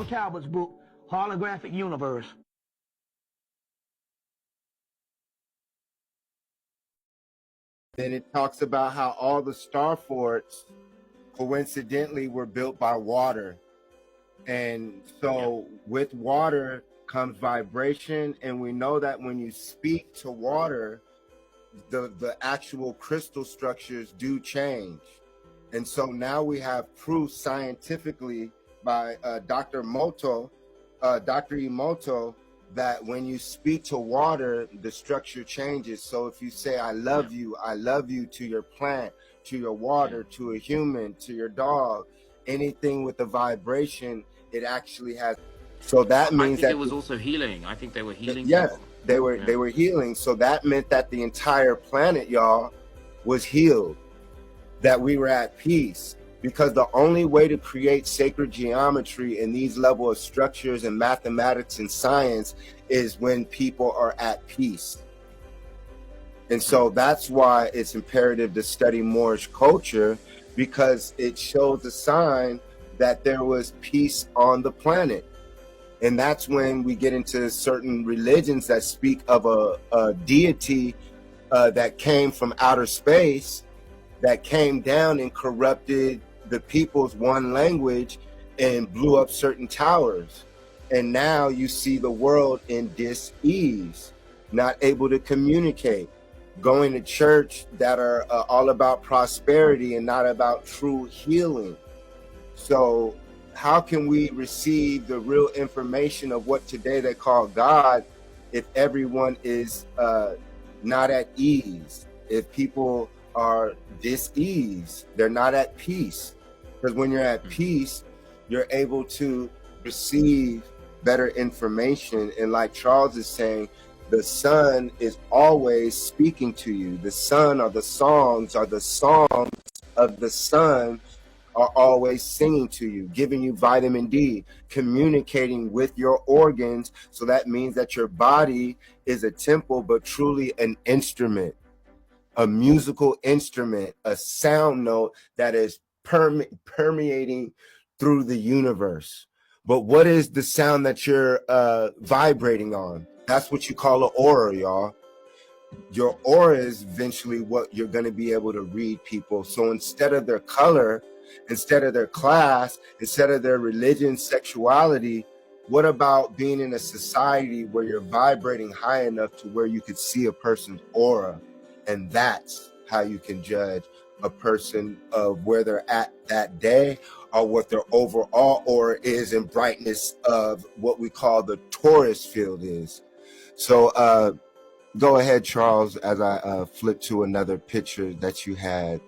Christopher Calvert's book, Holographic Universe. Then it talks about how all the star forts coincidentally were built by water. And so with water comes vibration, and we know that when you speak to water, the actual crystal structures do change. And so now we have proof scientifically by Dr. Emoto, that when you speak to water, the structure changes. So if you say, I love you to your plant, to your water, to a human, to your dog, anything with a vibration, it actually has. So that means that it was also healing. I think they were healing. Yeah, they were healing. So that meant that the entire planet, y'all, was healed, that we were at peace. Because the only way to create sacred geometry in these level of structures and mathematics and science is when people are at peace. And so that's why it's imperative to study Moorish culture, because it shows a sign that there was peace on the planet. And that's when we get into certain religions that speak of a deity that came from outer space, that came down and corrupted the people's one language and blew up certain towers. And now you see the world in dis-ease, not able to communicate, going to church that are all about prosperity and not about true healing. So how can we receive the real information of what today they call God if everyone is not at ease? If people are dis-ease, they're not at peace. Because when you're at peace, you're able to receive better information. And like Charles is saying, the sun is always speaking to you. The sun or the songs of the sun are always singing to you, giving you vitamin D, communicating with your organs. So that means that your body is a temple, but truly an instrument, a musical instrument, a sound note that is permeating through the universe. But what is the sound that you're vibrating on? That's what you call an aura, y'all. Your aura is eventually what you're going to be able to read people. So instead of their color, instead of their class, instead of their religion, sexuality, what about being in a society where you're vibrating high enough to where you could see a person's aura? And that's how you can judge a person of where they're at that day, or what their overall aura is and brightness of what we call the Taurus field is. So go ahead, Charles, as I flip to another picture that you had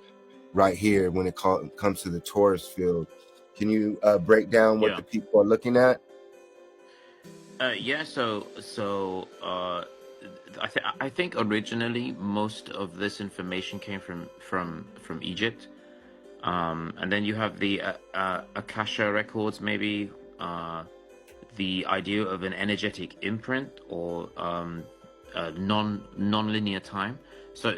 right here when it comes to the Taurus field. Can you break down what the people are looking at? I think originally most of this information came from Egypt, and then you have the Akasha records, maybe the idea of an energetic imprint or non-linear time. So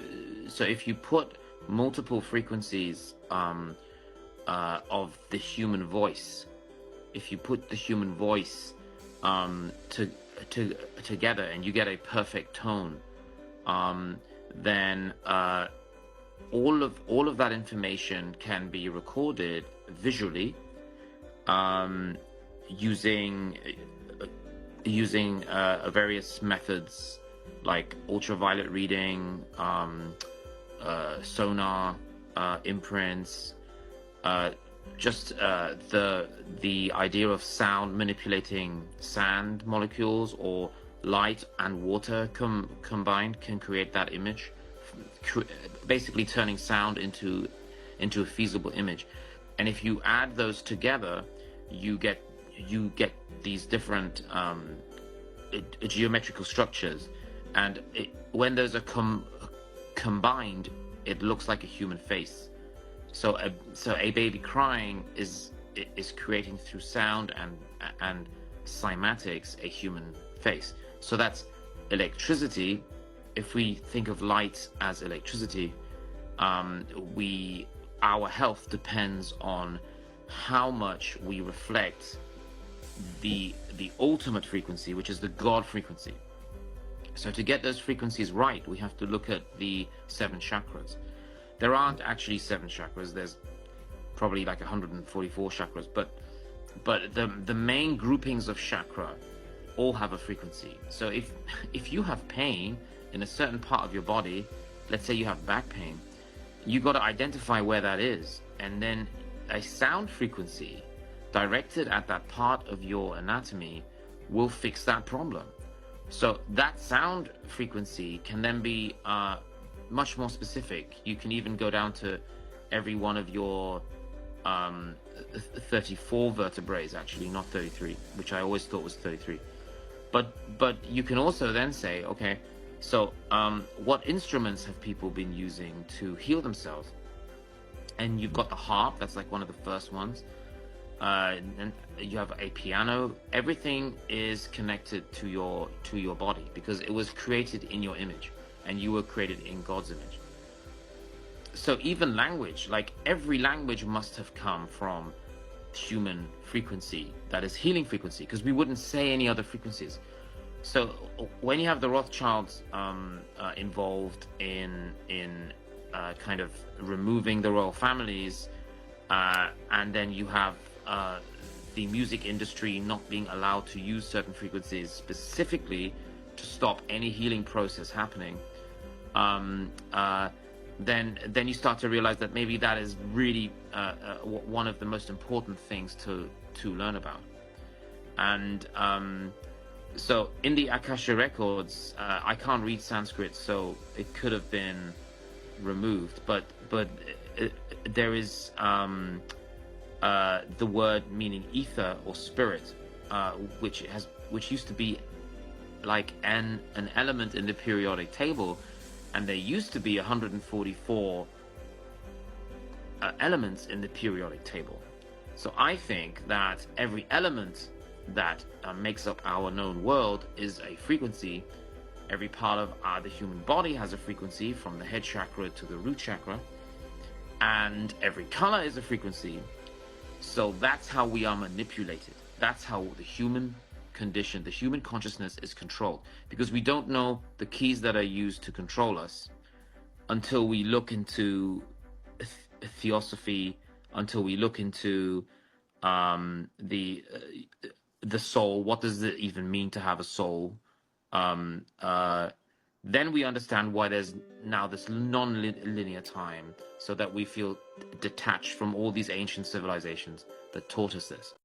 if you put multiple frequencies of the human voice, if you put the human voice together and you get a perfect tone, then all of that information can be recorded visually using various methods like ultraviolet reading, sonar, imprints, just the idea of sound manipulating sand molecules, or light and water combined can create that image, basically turning sound into a feasible image. And if you add those together, you get these different geometrical structures, and when those are combined, it looks like a human face. So a baby crying is creating through sound and cymatics a human face. So that's electricity. If we think of light as electricity, our health depends on how much we reflect the ultimate frequency, which is the God frequency. So to get those frequencies right, we have to look at the 7 chakras. There aren't actually 7 chakras. There's probably like 144 chakras, but the main groupings of chakra all have a frequency. So if you have pain in a certain part of your body, let's say you have back pain, you got to identify where that is, and then a sound frequency directed at that part of your anatomy will fix that problem. So that sound frequency can then be much more specific. You can even go down to every one of your 34 vertebrae, actually, not 33, which I always thought was 33. But you can also then say, okay, so what instruments have people been using to heal themselves? And you've got the harp, that's like one of the first ones. And you have a piano. Everything is connected to your body, because it was created in your image, and you were created in God's image. So even language, like every language must have come from human frequency, that is healing frequency, because we wouldn't say any other frequencies. So when you have the Rothschilds involved in kind of removing the royal families, and then you have the music industry not being allowed to use certain frequencies specifically to stop any healing process happening, then you start to realize that maybe that is really one of the most important things to learn about. And so in the Akasha records, I can't read Sanskrit, so it could have been removed, but there is the word meaning ether or spirit, which used to be like an element in the periodic table, and there used to be 144 elements in the periodic table. So I think that every element that makes up our known world is a frequency. Every part of the human body has a frequency, from the head chakra to the root chakra, and every color is a frequency. So that's how we are manipulated. That's how the human condition, the human consciousness is controlled, because we don't know the keys that are used to control us until we look into theosophy, until we look into the soul. What does it even mean to have a soul? Then we understand why there's now this non-linear time, so that we feel detached from all these ancient civilizations that taught us this.